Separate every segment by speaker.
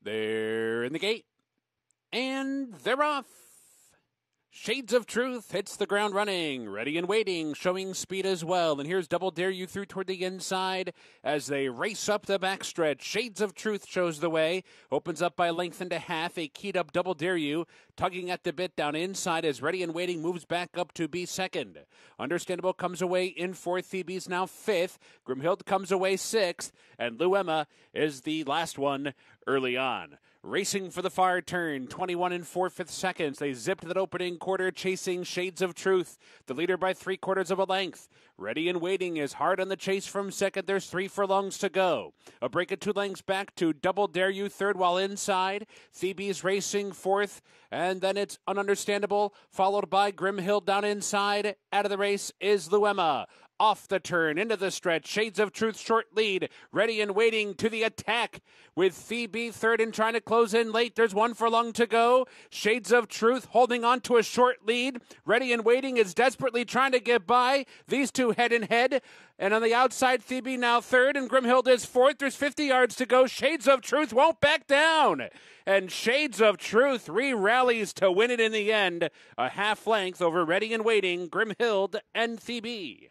Speaker 1: They're in the gate. And they're off. Shades of Truth hits the ground running, ready and waiting, showing speed as well. And here's Double Dare You through toward the inside as they race up the backstretch. Shades of Truth shows the way, opens up by a length and a half. A keyed up Double Dare You, tugging at the bit down inside as Ready and Waiting moves back up to be second. Understandable comes away in fourth. Phoebe's now fifth. Grimhild comes away sixth. And Lou Emma is the last one early on. Racing for the far turn, 21 and 4/5 seconds. They zipped that opening quarter, chasing Shades of Truth. The leader by 3/4 of a length. Ready and Waiting is hard on the chase from second. There's 3 furlongs to go. A break of 2 lengths back to Double Dare You third while inside. Phoebe's racing fourth. And then it's Ununderstandable, followed by Grimhild down inside. Out of the race is Lou Emma. Off the turn, into the stretch, Shades of Truth short lead, Ready and Waiting to the attack, with Phoebe third and trying to close in late. There's 1 furlong to go. Shades of Truth holding on to a short lead. Ready and Waiting is desperately trying to get by. These two head in head. And on the outside, Phoebe now third, and Grimhild is fourth. There's 50 yards to go. Shades of Truth won't back down. And Shades of Truth re-rallies to win it in the end. A half length over Ready and Waiting, Grimhild and Phoebe.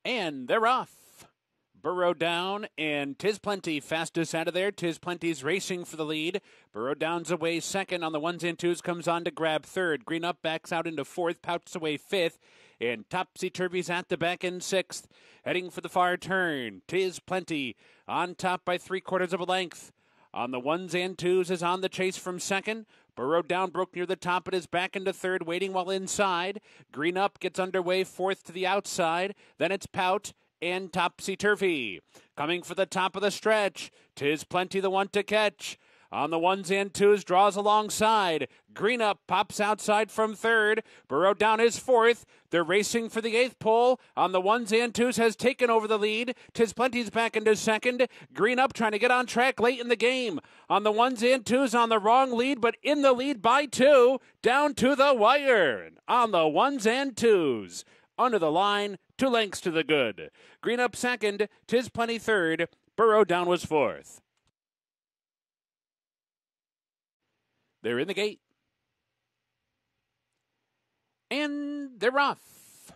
Speaker 1: And they're off. Burrow down, and Tiz Plenty fastest out of there. Tiz Plenty's racing for the lead. Burrow down's away second. On the ones and twos, comes on to grab third. Green Up backs out into fourth, pouts away fifth. And Topsy Turvy's at the back in sixth. Heading for the far turn. Tiz Plenty on top by 3/4 of a length. On the ones and twos is on the chase from second. Burrow down, broke near the top, but is back into third, waiting while inside. Green Up gets underway, fourth to the outside. Then it's Pout and Topsy Turvy. Coming for the top of the stretch. Tiz Plenty the one to catch. On the ones and twos, draws alongside. Green Up pops outside from third. Burrow down is fourth. They're racing for the eighth pole. On the ones and twos, has taken over the lead. Tiz Plenty's back into second. Green Up trying to get on track late in the game. On the ones and twos, on the wrong lead, but in the lead by 2. Down to the wire. On the ones and twos. Under the line, 2 lengths to the good. Green Up second. Tiz Plenty third. Burrow down was fourth. They're in the gate. And they're off.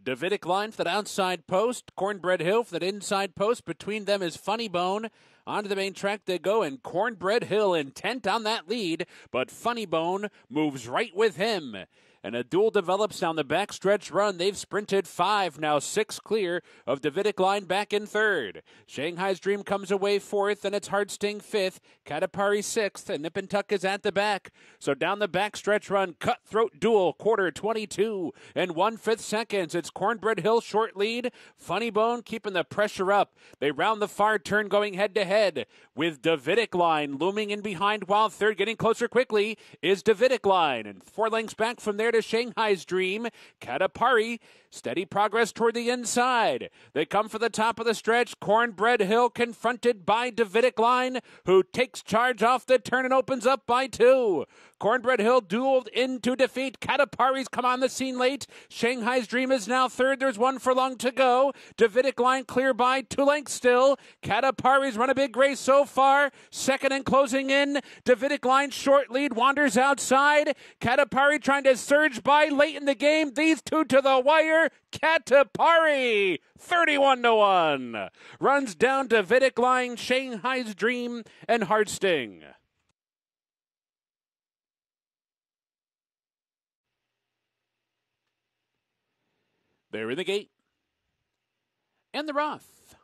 Speaker 1: Davidic line for that outside post. Cornbread Hill for that inside post. Between them is Funny Bone. Onto the main track they go, and Cornbread Hill intent on that lead, but Funny Bone moves right with him. And a duel develops down the backstretch run. They've sprinted 5, now 6 clear of Davidic line back in third. Shanghai's Dream comes away fourth, and it's Hard Sting fifth. Katapari sixth, and Nip and Tuck is at the back. So down the backstretch run, cutthroat duel, quarter 22 and 1/5 seconds. It's Cornbread Hill short lead. Funny Bone keeping the pressure up. They round the far turn going head to head with Davidic line looming in behind, while third getting closer quickly is Davidic line. And 4 lengths back from there to Shanghai's Dream. Katapari, steady progress toward the inside. They come for the top of the stretch. Cornbread Hill confronted by Davidic line, who takes charge off the turn and opens up by 2. Cornbread Hill dueled into defeat. Katapari's come on the scene late. Shanghai's Dream is now third. There's 1 furlong to go. Davidic line clear by 2 lengths still. Katapari's run a big race so far. Second and closing in. Davidic line short lead wanders outside. Katapari trying to surge by late in the game. These two to the wire. Katapari 31-1 runs down Davidic line, Shanghai's Dream, and Hard Sting. They're in the gate. And they're off.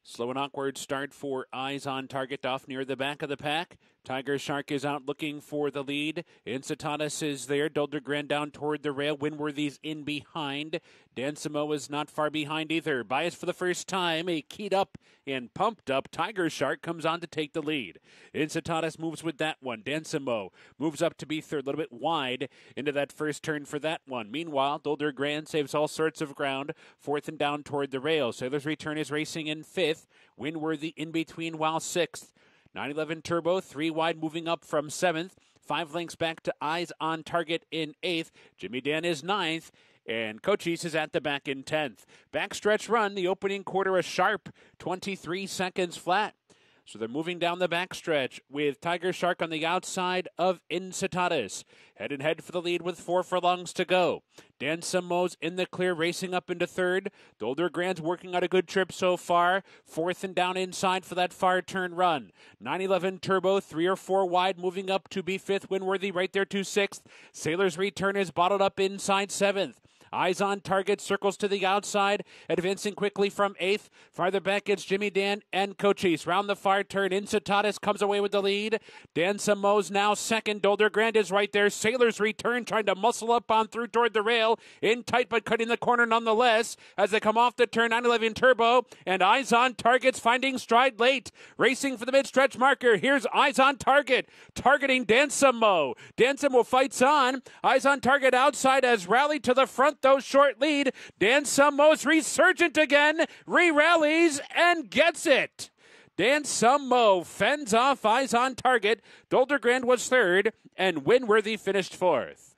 Speaker 1: Slow and awkward start for Eyes on Target off near the back of the pack. Tiger Shark is out looking for the lead. Incitatus is there. Doldegran down toward the rail. Winworthy's in behind. Dansimo is not far behind either. Bias for the first time. A keyed up and pumped up Tiger Shark comes on to take the lead. Incitatus moves with that one. Dansimo moves up to be third. A little bit wide into that first turn for that one. Meanwhile, Doldegran saves all sorts of ground. Fourth and down toward the rail. Sailor's Return is racing in fifth. Winworthy in between while sixth. 911 Turbo, 3 wide, moving up from 7th. 5 lengths back to Eyes on Target in 8th. Jimmy Dan is 9th. And Cochise is at the back in 10th. Backstretch run, the opening quarter a sharp 23 seconds flat. So they're moving down the backstretch with Tiger Shark on the outside of Incitatus. Head and head for the lead with 4 furlongs to go. Dan Simo's in the clear, racing up into 3rd. Dolder Grand's working on a good trip so far. 4th and down inside for that far turn run. 911 Turbo, 3 or 4 wide, moving up to be 5th. Winworthy right there to 6th. Sailor's Return is bottled up inside 7th. Eyes on Target, circles to the outside, advancing quickly from 8th. Farther back, it's Jimmy Dan and Cochise. Round the far turn, Incitatus comes away with the lead. Dan Simo's now 2nd. Dolder Grand is right there. Sailor's Return trying to muscle up on through toward the rail. In tight, but cutting the corner nonetheless. As they come off the turn, 911 Turbo. And Eyes on Target's finding stride late. Racing for the mid-stretch marker. Here's Eyes on Target, targeting Dan Simo. Dan Simo fights on. Eyes on Target outside as Rally to the front. Those short lead. Dan Simo's resurgent again, re-rallies and gets it. Dan Simo fends off Eyes on Target. Dolder Grand was 3rd, and Winworthy finished 4th.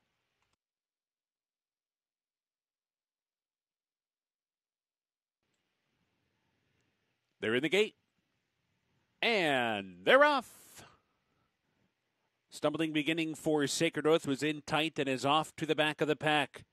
Speaker 1: They're in the gate, and they're off. Stumbling beginning for Sacred Oath was in tight and is off to the back of the pack.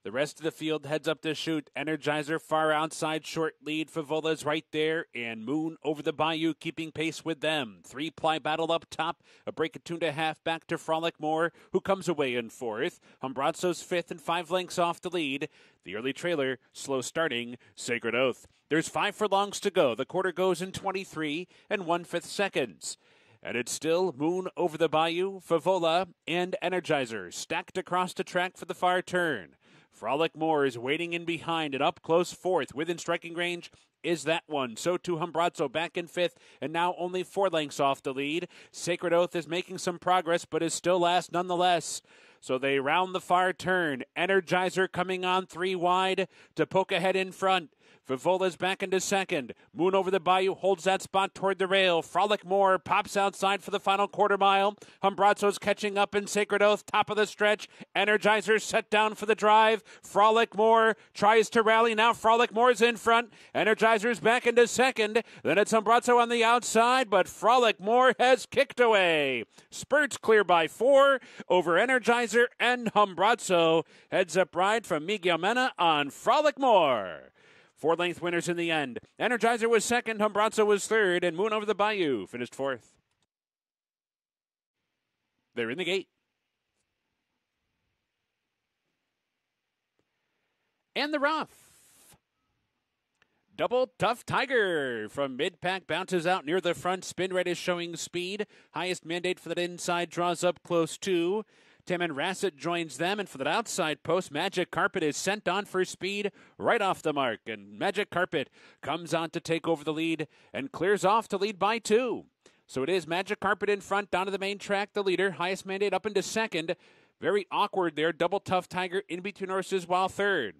Speaker 1: The rest of the field heads up to shoot. Energizer far outside, short lead. Favola's right there, and Moon over the bayou keeping pace with them. 3-ply battle up top. A break of 2.5 back to Frolic Moore, who comes away in 4th. Humbrazzo's 5th and 5 lengths off the lead. The early trailer, slow starting, Sacred Oath. There's 5 furlongs to go. The quarter goes in 23 and 1/5 seconds. And it's still Moon over the bayou, Favola, and Energizer stacked across the track for the far turn. Frolic Moore is waiting in behind and up close 4th. Within striking range is that one. So too Humbrazzo back in 5th and now only 4 lengths off the lead. Sacred Oath is making some progress but is still last nonetheless. So they round the far turn. Energizer coming on 3 wide to poke ahead in front. Favola's back into 2nd. Moon over the bayou holds that spot toward the rail. Frolic Moore pops outside for the final quarter mile. Humbrazzo's catching up in Sacred Oath, top of the stretch. Energizer set down for the drive. Frolic Moore tries to rally. Now Frolic Moore's in front. Energizer's back into 2nd. Then it's Humbrazzo on the outside, but Frolic Moore has kicked away. Spurts clear by 4 over Energizer and Humbrazzo. Heads up ride from Miguel Mena on Frolic Moore. 4-length winners in the end. Energizer was 2nd, Humbrazzo was 3rd, and Moon over the bayou finished 4th. They're in the gate. And the rough. Double Tough Tiger from mid-pack bounces out near the front. Spin rate is showing speed. Highest mandate for that inside draws up close to. Timon Rassett joins them, and for that outside post, Magic Carpet is sent on for speed right off the mark. And Magic Carpet comes on to take over the lead and clears off to lead by 2. So it is Magic Carpet in front, down to the main track, the leader. Highest mandate up into 2nd. Very awkward there. Double Tough Tiger in between horses while 3rd.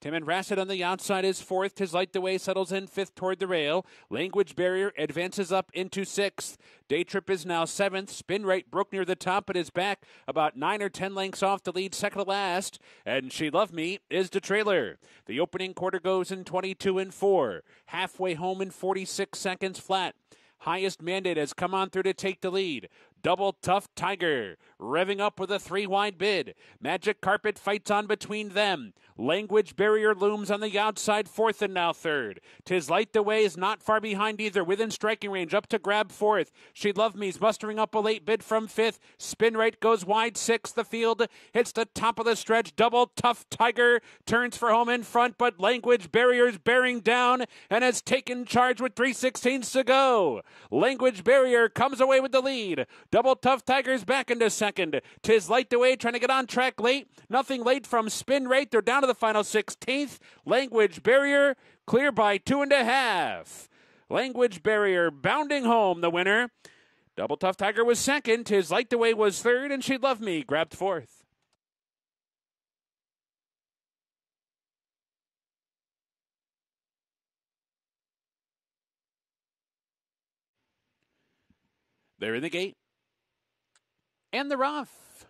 Speaker 1: Timon Rassett on the outside is 4th. Tis Light the Way settles in 5th toward the rail. Language Barrier advances up into 6th. Day Trip is now 7th. Spin Rate broke near the top but is back about 9 or 10 lengths off the lead, second to last. And She Love Me is the trailer. The opening quarter goes in 22 and 4. Halfway home in 46 seconds flat. Highest mandate has come on through to take the lead. Double Tough Tiger revving up with a 3-wide bid. Magic Carpet fights on between them. Language Barrier looms on the outside, 4th and now 3rd. Tis Light the Way is not far behind either, within striking range, up to grab 4th. She Love Me's mustering up a late bid from 5th. Spin Rate goes wide, 6th. The field hits the top of the stretch. Double Tough Tiger turns for home in front, but Language Barrier's bearing down and has taken charge with 3/16 to go. Language Barrier comes away with the lead. Double Tough Tiger's back into 2nd. Tis Light the Way trying to get on track late. Nothing late from Spin Rate. They're down to the final 16th. Language Barrier clear by 2.5. Language Barrier bounding home the winner. Double Tough Tiger was 2nd. Tis Light the Way was 3rd. And She Love Me grabbed 4th. They're in the gate. And they're off.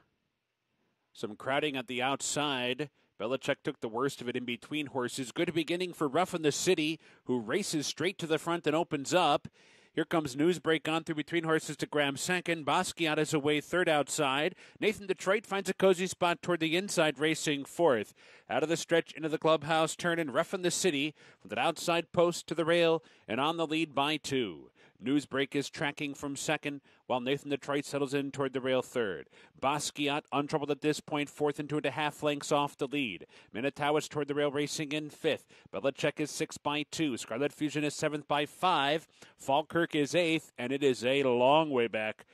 Speaker 1: Some crowding at the outside. Belichick took the worst of it in between horses. Good beginning for Rough in the City, who races straight to the front and opens up. Here comes Newsbreak on through between horses to Graham second. Basquiat is away third outside. Nathan Detroit finds a cozy spot toward the inside, racing fourth. Out of the stretch into the clubhouse turn and Rough in the City from the outside post to the rail and on the lead by 2. Newsbreak is tracking from second, while Nathan Detroit settles in toward the rail third. Basquiat, untroubled at this point, fourth and 2.5 lengths off the lead. Minotaur is toward the rail, racing in fifth. Belichick is 6 by 2. Scarlet Fusion is 7th by 5. Falkirk is 8th, and it is a long way back.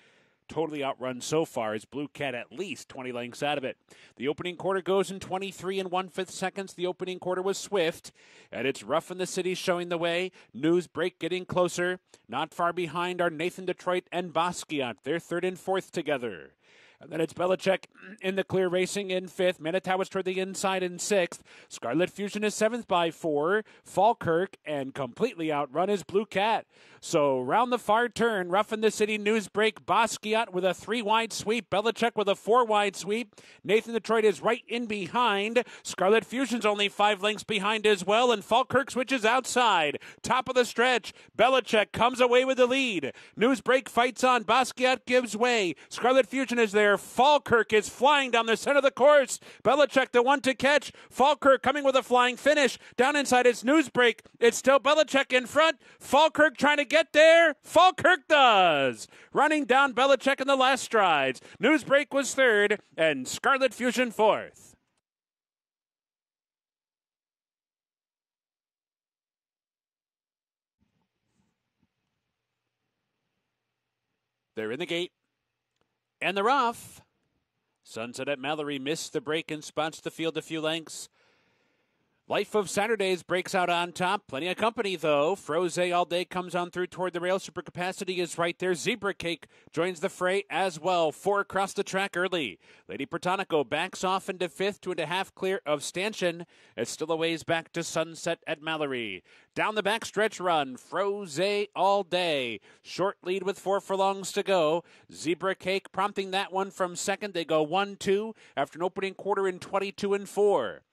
Speaker 1: Totally outrun so far as Blue Cat at least 20 lengths out of it. The opening quarter goes in 23 and 1/5 seconds. The opening quarter was swift, and it's Rough in the City showing the way. Newsbreak getting closer. Not far behind are Nathan Detroit and Basquiat. They're third and fourth together. And then it's Belichick in the clear, racing in fifth. Minotaur is toward the inside in sixth. Scarlet Fusion is 7th by 4. Falkirk, and completely outrun is Blue Cat. So round the far turn, Rough in the City, Newsbreak, Basquiat with a 3-wide sweep. Belichick with a 4-wide sweep. Nathan Detroit is right in behind. Scarlet Fusion's only 5 lengths behind as well, and Falkirk switches outside. Top of the stretch, Belichick comes away with the lead. Newsbreak fights on. Basquiat gives way. Scarlet Fusion is there. Falkirk is flying down the center of the course. Belichick the one to catch. Falkirk coming with a flying finish. Down inside it's Newsbreak. It's still Belichick in front. Falkirk trying to get there. Falkirk does. Running down Belichick in the last strides. Newsbreak was third and Scarlet Fusion fourth. They're in the gate. And they're off. Sunset at Mallory missed the break and spots the field a few lengths. Life of Saturdays breaks out on top. Plenty of company, though. Froze all day comes on through toward the rail. Super Capacity is right there. Zebra Cake joins the fray as well. 4 across the track early. Lady Protonico backs off into fifth, 2.5 clear of Stanchion. It's still a ways back to Sunset at Mallory. Down the backstretch run, Froze all day. Short lead with 4 furlongs to go. Zebra Cake prompting that one from second. They go 1-2 after an opening quarter in 22 and 4.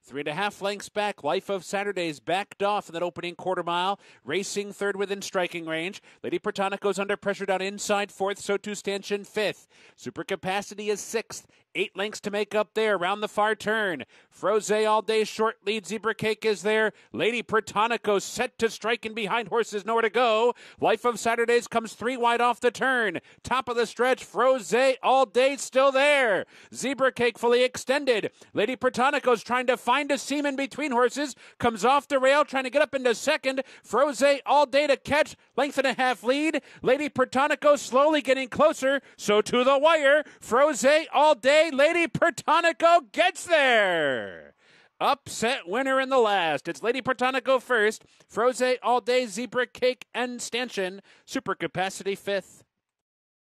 Speaker 1: 3.5 lengths back. Life of Saturdays backed off in that opening quarter mile. Racing third within striking range. Lady Protonico's under pressure down inside fourth. So too Stanchion fifth. Super Capacity is sixth. 8 lengths to make up there. Round the far turn. Froze all day. Short lead. Zebra Cake is there. Lady Protonico set to strike in behind horses. Nowhere to go. Life of Saturdays comes 3 wide off the turn. Top of the stretch. Froze all day still there. Zebra Cake fully extended. Lady Protonico's trying to find a seam in between horses. Comes off the rail. Trying to get up into second. Froze all day to catch. 1.5 length lead. Lady Protonico slowly getting closer. So to the wire. Froze all day. Lady Protonico gets there. Upset winner in the last. It's Lady Protonico first. Froze all day, Zebra Cake, and Stanchion. Super Capacity fifth.